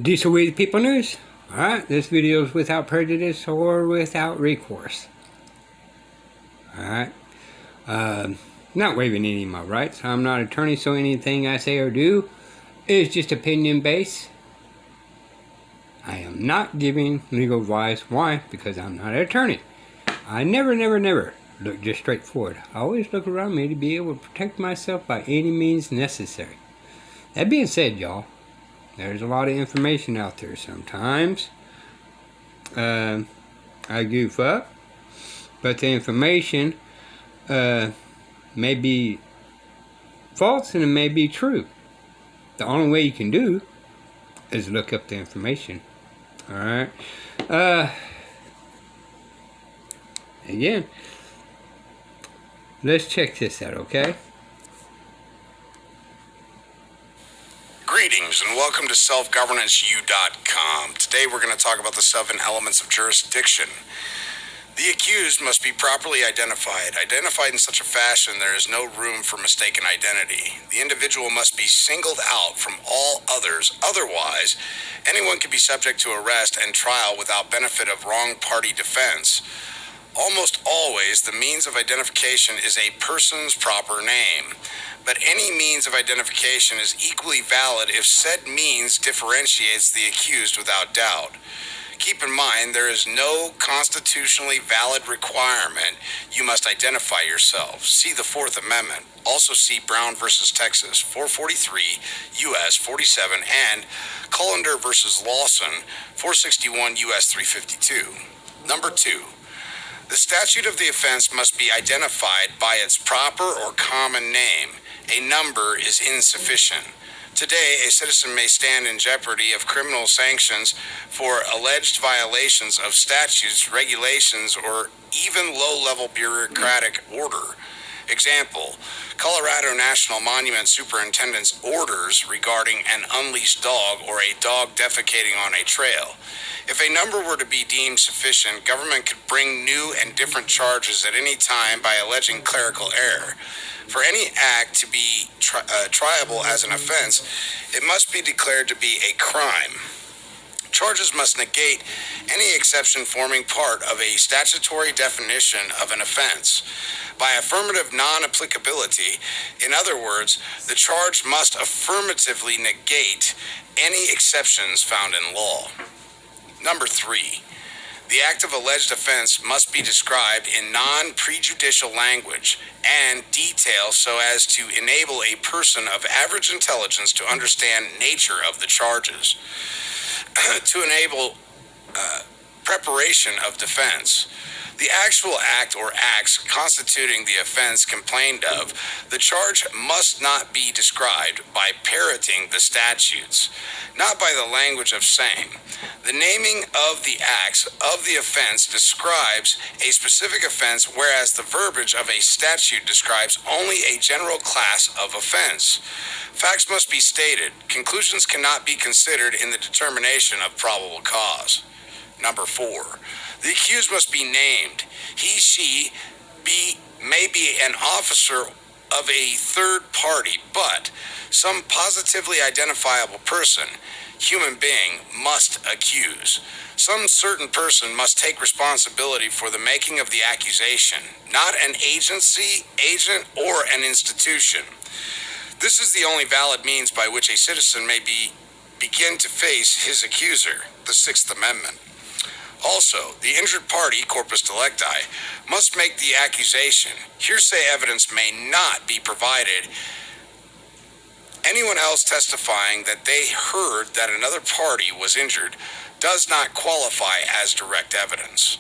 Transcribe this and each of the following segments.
Diesel We the People News. Alright, this video is without prejudice or without recourse. Alright. Not waiving any of my rights. I'm not an attorney, so anything I say or do is just opinion based. I am not giving legal advice. Why? Because I'm not an attorney. I never look just straight forward. I always look around me to be able to protect myself by any means necessary. That being said, y'all, there's a lot of information out there sometimes. I goof up, but the information may be false and it may be true. The only way you can do is look up the information. Alright. Again, let's check this out, okay? Greetings and welcome to selfgovernanceU.com. Today we're going to talk about the 7 elements of jurisdiction. The accused must be properly identified in such a fashion there is no room for mistaken identity. The individual must be singled out from all others, otherwise anyone can be subject to arrest and trial without benefit of wrong party defense. Almost always, the means of identification is a person's proper name, but any means of identification is equally valid if said means differentiates the accused without doubt. Keep in mind, there is no constitutionally valid requirement you must identify yourself. See the Fourth Amendment. Also see Brown v. Texas, 443 U.S. 47, and Cullender v. Lawson, 461 U.S. 352. Number 2. The statute of the offense must be identified by its proper or common name. A number is insufficient. Today, a citizen may stand in jeopardy of criminal sanctions for alleged violations of statutes, regulations, or even low-level bureaucratic order. Example, Colorado National Monument Superintendent's orders regarding an unleashed dog or a dog defecating on a trail. If a number were to be deemed sufficient, government could bring new and different charges at any time by alleging clerical error. For any act to be triable as an offense, it must be declared to be a crime. Charges must negate any exception forming part of a statutory definition of an offense. By affirmative non-applicability, in other words, the charge must affirmatively negate any exceptions found in law. Number 3. The act of alleged offense must be described in non-prejudicial language and detail so as to enable a person of average intelligence to understand nature of the charges. To enable preparation of defense. The actual act or acts constituting the offense complained of, the charge must not be described by parroting the statutes, not by the language of same. The naming of the acts of the offense describes a specific offense, whereas the verbiage of a statute describes only a general class of offense. Facts must be stated. Conclusions cannot be considered in the determination of probable cause. Number 4. The accused must be named. He, she may be an officer of a third party, but some positively identifiable person, human being, must accuse. Some certain person must take responsibility for the making of the accusation, not an agency, agent, or an institution. This is the only valid means by which a citizen may begin to face his accuser, the Sixth Amendment. Also, the injured party, corpus delicti, must make the accusation. Hearsay evidence may not be provided. Anyone else testifying that they heard that another party was injured does not qualify as direct evidence.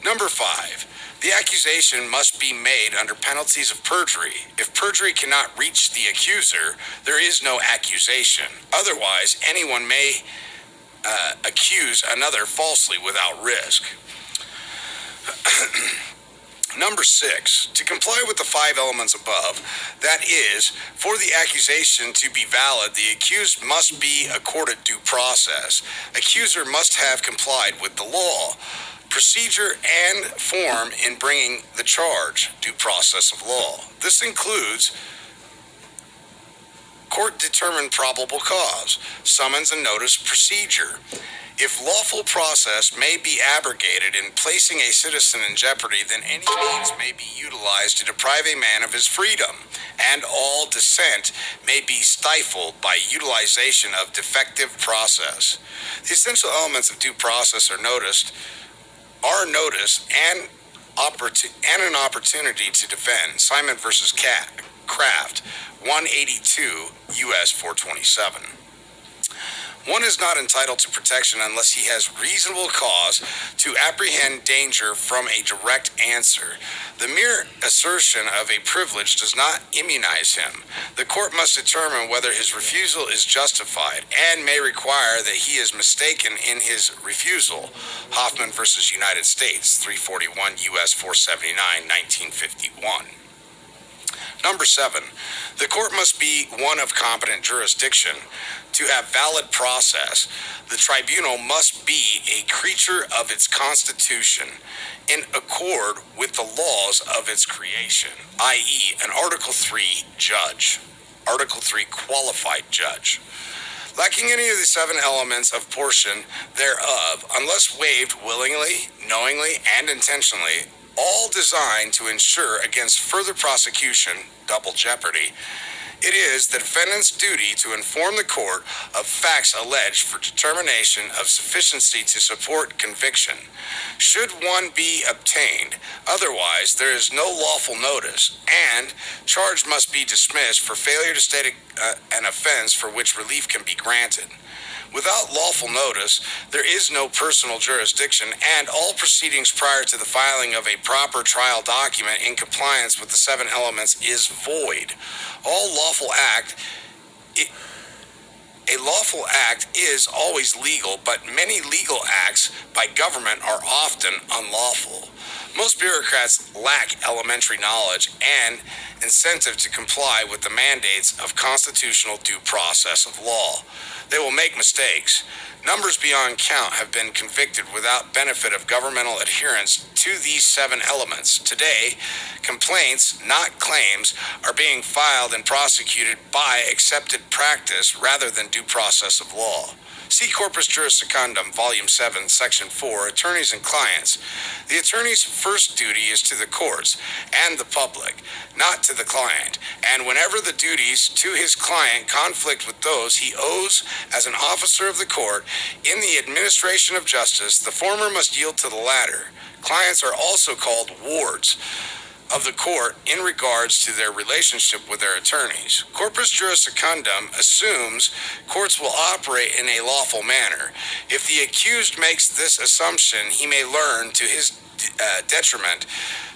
Number 5. The accusation must be made under penalties of perjury. If perjury cannot reach the accuser, there is no accusation. Otherwise, anyone may accuse another falsely without risk. Number 6, to comply with the 5 elements above, that is, for the accusation to be valid, the accused must be accorded due process. Accuser must have complied with the law, procedure, and form in bringing the charge, due process of law. This includes Court determined probable cause. Summons and notice procedure. If lawful process may be abrogated in placing a citizen in jeopardy, then any means may be utilized to deprive a man of his freedom, and all dissent may be stifled by utilization of defective process. The essential elements of due process are notice and an opportunity to defend. Simon versus Kraft, 182 U.S. 427. One is not entitled to protection unless he has reasonable cause to apprehend danger from a direct answer. The mere assertion of a privilege does not immunize him. The court must determine whether his refusal is justified and may require that he is mistaken in his refusal. Hoffman versus United States, 341 U.S. 479, 1951. Number 7, the court must be one of competent jurisdiction. To have valid process, the tribunal must be a creature of its constitution, in accord with the laws of its creation, i.e., an Article 3 judge, Article 3 qualified judge. Lacking any of the 7 elements of portion thereof, unless waived willingly, knowingly, and intentionally, all designed to ensure against further prosecution, double jeopardy, it is the defendant's duty to inform the court of facts alleged for determination of sufficiency to support conviction. Should one be obtained, otherwise there is no lawful notice, and charge must be dismissed for failure to state an offense for which relief can be granted. Without lawful notice, there is no personal jurisdiction, and all proceedings prior to the filing of a proper trial document in compliance with the 7 elements is void. A lawful act is always legal, but many legal acts by government are often unlawful. Most bureaucrats lack elementary knowledge and incentive to comply with the mandates of constitutional due process of law. They will make mistakes. Numbers beyond count have been convicted without benefit of governmental adherence to these 7 elements. Today, complaints, not claims, are being filed and prosecuted by accepted practice rather than due process of law. See Corpus Juris Secundum, Volume 7, Section 4, Attorneys and Clients. The attorney's first duty is to the courts and the public, not to the client, and whenever the duties to his client conflict with those he owes as an officer of the court in the administration of justice, the former must yield to the latter. Clients are also called wards of the court in regards to their relationship with their attorneys. Corpus Juris Secundum assumes courts will operate in a lawful manner. If the accused makes this assumption, he may learn to his detriment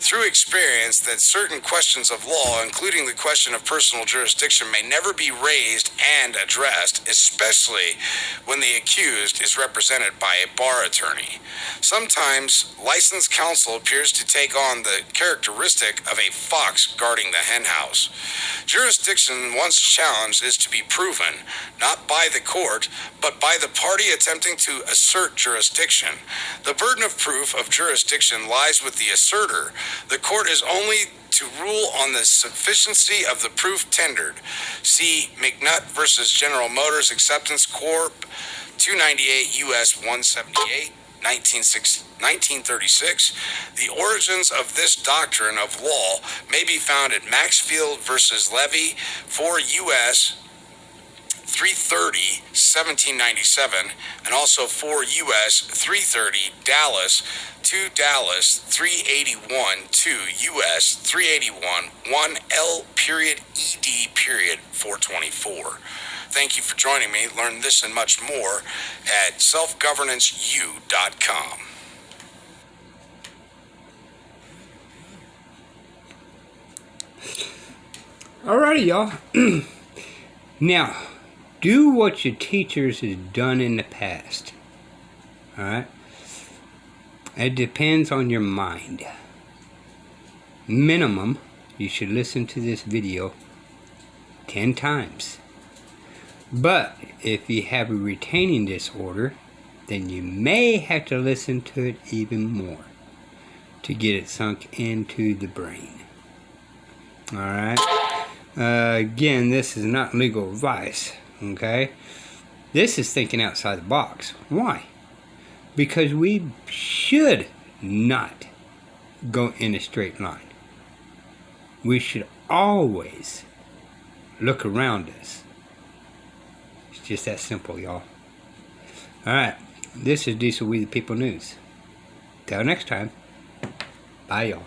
through experience that certain questions of law, including the question of personal jurisdiction, may never be raised and addressed, especially when the accused is represented by a bar attorney. Sometimes licensed counsel appears to take on the characteristic of a fox guarding the henhouse. Jurisdiction, once challenged, is to be proven, not by the court, but by the party attempting to assert jurisdiction. The burden of proof of jurisdiction lies with the asserter. The court is only to rule on the sufficiency of the proof tendered. See McNutt versus General Motors Acceptance Corp., 298 U.S. 178, 1936. The origins of this doctrine of law may be found at Maxfield versus Levy, 4 U.S. 330, 1797, and also 4 U.S. 330, Dallas, 2 Dallas, 381, 2 U.S. 381, 1 L period ED period 424. Thank you for joining me. Learn this and much more at selfgovernanceu.com. Alrighty, y'all. Now, do what your teachers has done in the past. Alright? It depends on your mind. Minimum, you should listen to this video 10 times. But if you have a retaining disorder, then you may have to listen to it even more to get it sunk into the brain. Alright? Again, this is not legal advice, okay? This is thinking outside the box. Why? Because we should not go in a straight line. We should always look around us. It's just that simple, y'all. Alright, this is Diesel We the People News. Till next time, bye, y'all.